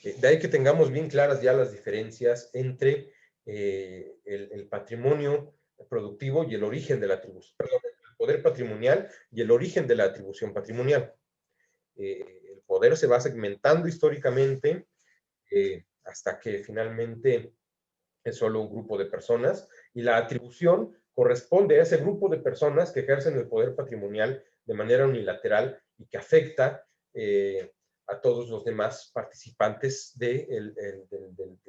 De ahí que tengamos bien claras ya las diferencias entre el patrimonio productivo y el origen de la atribución, perdón, el poder patrimonial y el origen de la atribución patrimonial. El poder se va segmentando históricamente hasta que finalmente es solo un grupo de personas y la atribución corresponde a ese grupo de personas que ejercen el poder patrimonial de manera unilateral y que afecta a todos los demás participantes del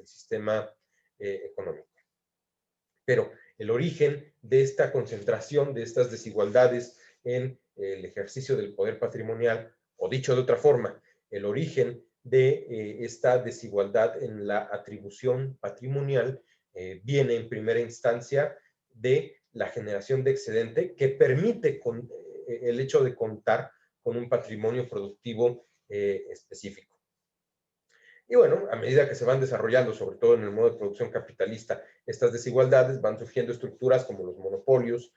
sistema económico. Pero el origen de esta concentración, de estas desigualdades en el ejercicio del poder patrimonial, o dicho de otra forma, el origen de esta desigualdad en la atribución patrimonial viene en primera instancia de la generación de excedente que permite el hecho de contar con un patrimonio productivo específico. Y bueno, a medida que se van desarrollando, sobre todo en el modo de producción capitalista, estas desigualdades, van surgiendo estructuras como los monopolios,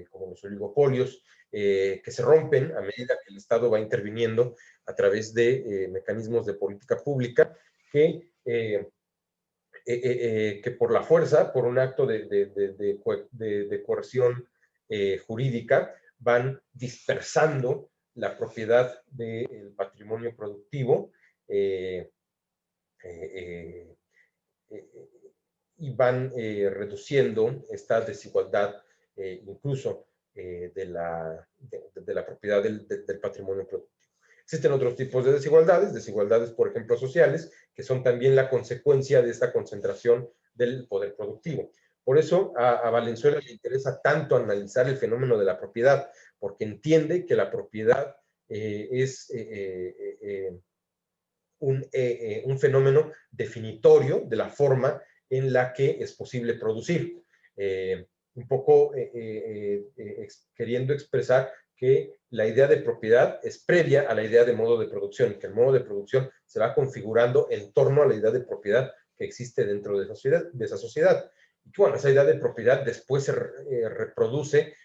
como los oligopolios, que se rompen a medida que el Estado va interviniendo a través de mecanismos de política pública que por la fuerza, por un acto de coerción jurídica, van dispersando la propiedad del patrimonio productivo eh, eh, eh, y van reduciendo esta desigualdad incluso de la propiedad del patrimonio productivo. Existen otros tipos de desigualdades, por ejemplo, sociales, que son también la consecuencia de esta concentración del poder productivo. Por eso a Valenzuela le interesa tanto analizar el fenómeno de la propiedad, porque entiende que la propiedad es un fenómeno definitorio de la forma en la que es posible producir. Un poco queriendo expresar que la idea de propiedad es previa a la idea de modo de producción, que el modo de producción se va configurando en torno a la idea de propiedad que existe dentro de esa sociedad. Y bueno, esa idea de propiedad después se reproduce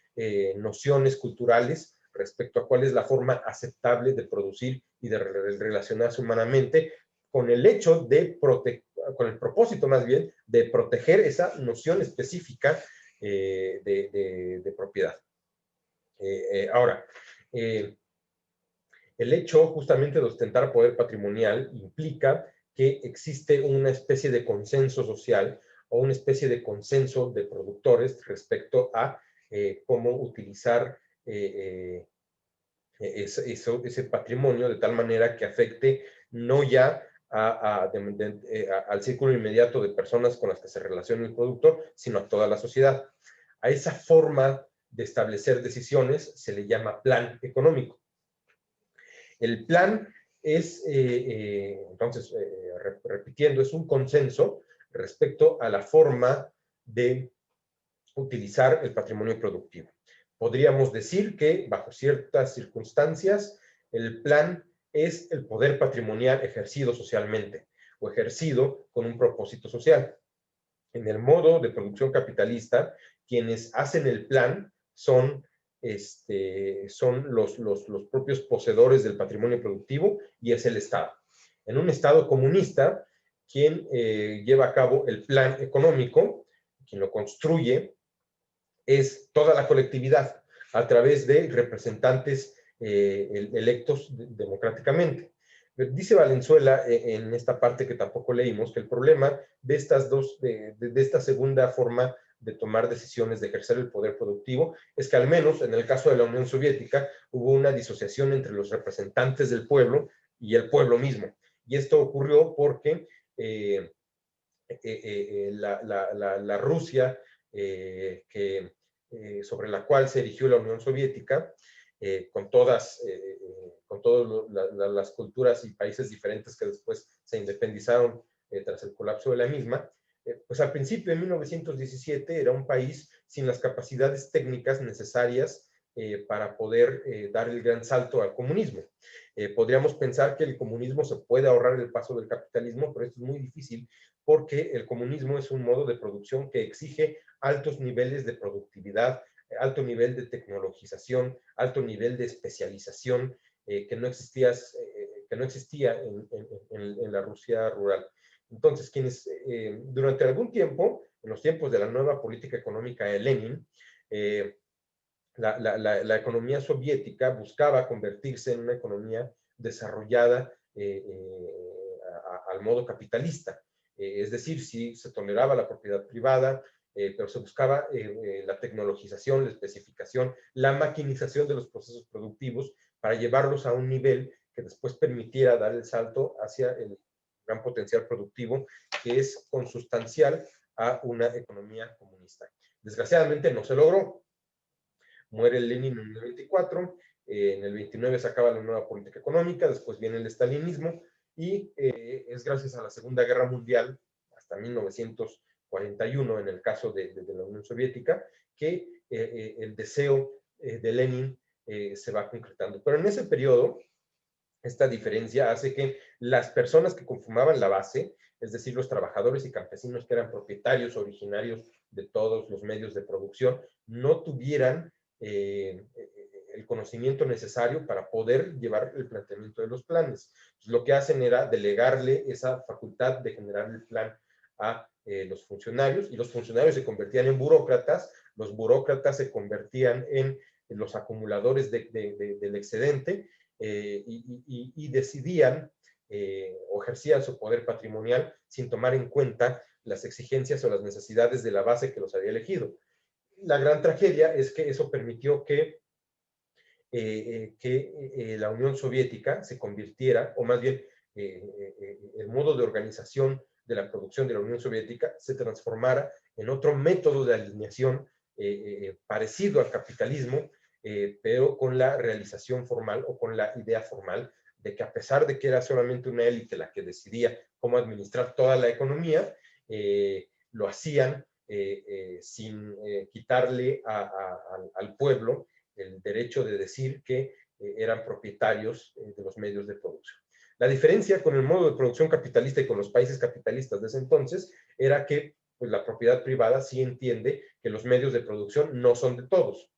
nociones culturales respecto a cuál es la forma aceptable de producir y de relacionarse humanamente, con el hecho de con el propósito más bien de proteger esa noción específica de propiedad. Ahora, el hecho justamente de ostentar poder patrimonial implica que existe una especie de consenso social o una especie de consenso de productores respecto a cómo utilizar ese patrimonio de tal manera que afecte no ya al círculo inmediato de personas con las que se relaciona el productor, sino a toda la sociedad. A esa forma de establecer decisiones se le llama plan económico. El plan es, entonces, repitiendo, es un consenso respecto a la forma de utilizar el patrimonio productivo. Podríamos decir que, bajo ciertas circunstancias, el plan es el poder patrimonial ejercido socialmente o ejercido con un propósito social. En el modo de producción capitalista, quienes hacen el plan son los propios poseedores del patrimonio productivo y es el Estado. En un Estado comunista, quien lleva a cabo el plan económico, quien lo construye, es toda la colectividad a través de representantes electos democráticamente. Dice Valenzuela en esta parte que tampoco leímos que el problema de esta segunda forma de tomar decisiones, de ejercer el poder productivo, es que al menos en el caso de la Unión Soviética hubo una disociación entre los representantes del pueblo y el pueblo mismo. Y esto ocurrió porque la Rusia sobre la cual se erigió la Unión Soviética, con todas las culturas y países diferentes que después se independizaron tras el colapso de la misma, pues al principio, en 1917, era un país sin las capacidades técnicas necesarias para poder dar el gran salto al comunismo. Podríamos pensar que el comunismo se puede ahorrar el paso del capitalismo, pero esto es muy difícil porque el comunismo es un modo de producción que exige altos niveles de productividad, alto nivel de tecnologización, alto nivel de especialización, que que no existía en la Rusia rural. Entonces, quienes durante algún tiempo, en los tiempos de la nueva política económica de Lenin, la economía soviética buscaba convertirse en una economía desarrollada al modo capitalista. Es decir, sí se toleraba la propiedad privada, pero se buscaba la tecnologización, la especificación, la maquinización de los procesos productivos para llevarlos a un nivel que después permitiera dar el salto hacia el gran potencial productivo que es consustancial a una economía comunista. Desgraciadamente no se logró. Muere Lenin en el 24, en el 29 se acaba la nueva política económica, después viene el estalinismo, y es gracias a la Segunda Guerra Mundial, hasta 1941, en el caso de la Unión Soviética, que el deseo de Lenin se va concretando. Pero en ese periodo, esta diferencia hace que las personas que conformaban la base, es decir, los trabajadores y campesinos que eran propietarios originarios de todos los medios de producción, no tuvieran el conocimiento necesario para poder llevar el planteamiento de los planes. Entonces, lo que hacen era delegarle esa facultad de generar el plan a los funcionarios, y los funcionarios se convertían en burócratas, los burócratas se convertían en los acumuladores del excedente, y decidían o ejercían su poder patrimonial sin tomar en cuenta las exigencias o las necesidades de la base que los había elegido. La gran tragedia es que eso permitió que la Unión Soviética se convirtiera, o más bien el modo de organización de la producción de la Unión Soviética se transformara en otro método de alineación parecido al capitalismo, pero con la realización formal o con la idea formal de que, a pesar de que era solamente una élite la que decidía cómo administrar toda la economía, lo hacían sin quitarle al pueblo el derecho de decir que eran propietarios de los medios de producción. La diferencia con el modo de producción capitalista y con los países capitalistas de ese entonces era que pues, la propiedad privada sí entiende que los medios de producción no son de todos.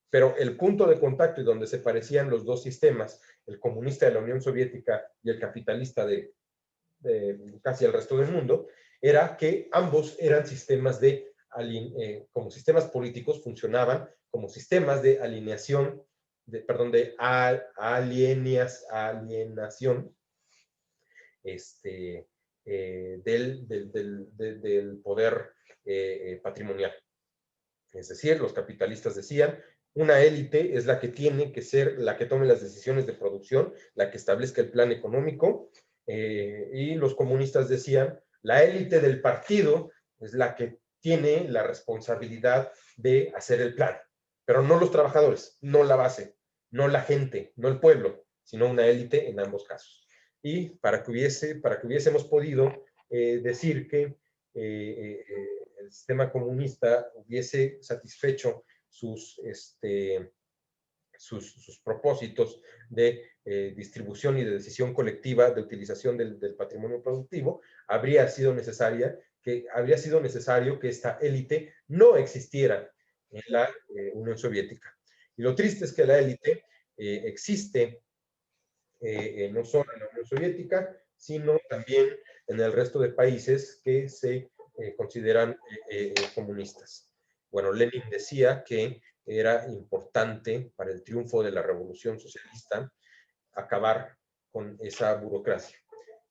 Pero el punto de contacto y donde se parecían los dos sistemas, el comunista de la Unión Soviética y el capitalista de casi el resto del mundo, era que ambos eran sistemas como sistemas políticos, funcionaban como sistemas de alineación, de alienación del poder patrimonial. Es decir, los capitalistas decían, una élite es la que tiene que ser la que tome las decisiones de producción, la que establezca el plan económico, y los comunistas decían, la élite del partido es la que tiene la responsabilidad de hacer el plan, pero no los trabajadores, no la base, no la gente, no el pueblo, sino una élite en ambos casos. Y para que hubiésemos podido decir que el sistema comunista hubiese satisfecho sus propósitos de distribución y de decisión colectiva de utilización del patrimonio productivo, habría sido necesario que esta élite no existiera en la Unión Soviética. Y lo triste es que la élite existe no solo en la Unión Soviética, sino también en el resto de países que se consideran comunistas. Bueno, Lenin decía que era importante para el triunfo de la revolución socialista acabar con esa burocracia.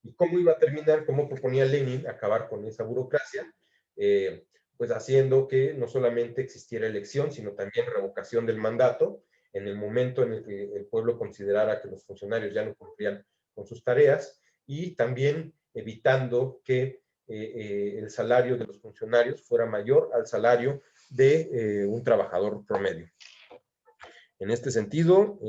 ¿Y cómo iba a terminar? ¿Cómo proponía Lenin acabar con esa burocracia? Pues haciendo que no solamente existiera elección, sino también revocación del mandato en el momento en el que el pueblo considerara que los funcionarios ya no cumplían con sus tareas, y también evitando que el salario de los funcionarios fuera mayor al salario de un trabajador promedio. En este sentido,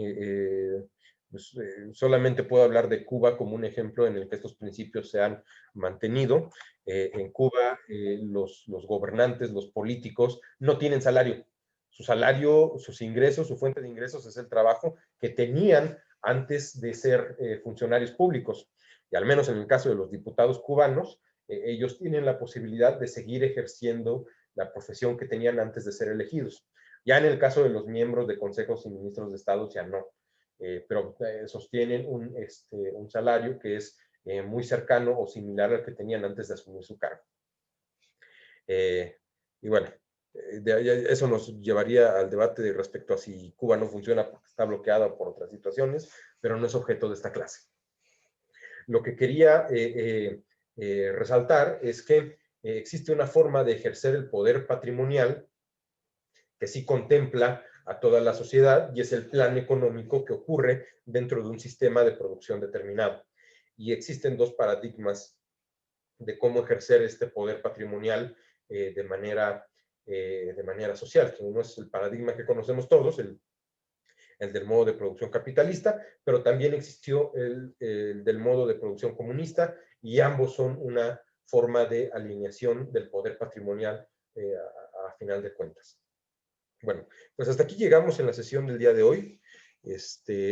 pues, solamente puedo hablar de Cuba como un ejemplo en el que estos principios se han mantenido. En Cuba, los gobernantes, los políticos, no tienen salario. Su salario, sus ingresos, su fuente de ingresos es el trabajo que tenían antes de ser funcionarios públicos. Y al menos en el caso de los diputados cubanos, ellos tienen la posibilidad de seguir ejerciendo la profesión que tenían antes de ser elegidos. Ya en el caso de los miembros de consejos y ministros de Estado, ya no. pero sostienen un salario que es muy cercano o similar al que tenían antes de asumir su cargo. Y bueno, eso nos llevaría al debate respecto a si Cuba no funciona porque está bloqueada por otras situaciones, pero no es objeto de esta clase. Lo que quería resaltar es que existe una forma de ejercer el poder patrimonial que sí contempla a toda la sociedad y es el plan económico que ocurre dentro de un sistema de producción determinado. Y existen dos paradigmas de cómo ejercer este poder patrimonial de manera social, que uno es el paradigma que conocemos todos, el del modo de producción capitalista, pero también existió el del modo de producción comunista, y ambos son una forma de alineación del poder patrimonial a final de cuentas. Bueno, pues hasta aquí llegamos en la sesión del día de hoy.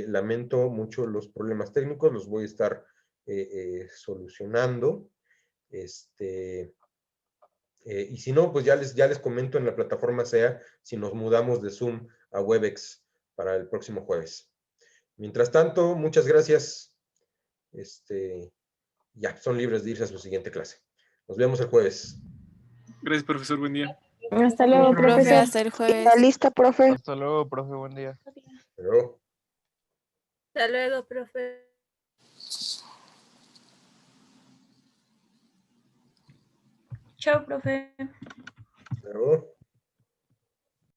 Lamento mucho los problemas técnicos, los voy a estar solucionando. Y si no, pues ya les comento en la plataforma SEA si nos mudamos de Zoom a Webex para el próximo jueves. Mientras tanto, muchas gracias. Ya, son libres de irse a su siguiente clase. Nos vemos el jueves. Gracias, profesor. Buen día. Hasta luego, Profe, profesor. hasta el jueves. Está lista, profe. Hasta luego, profe, buen día. Pero, Hasta luego, profe. Chao, profe. pero.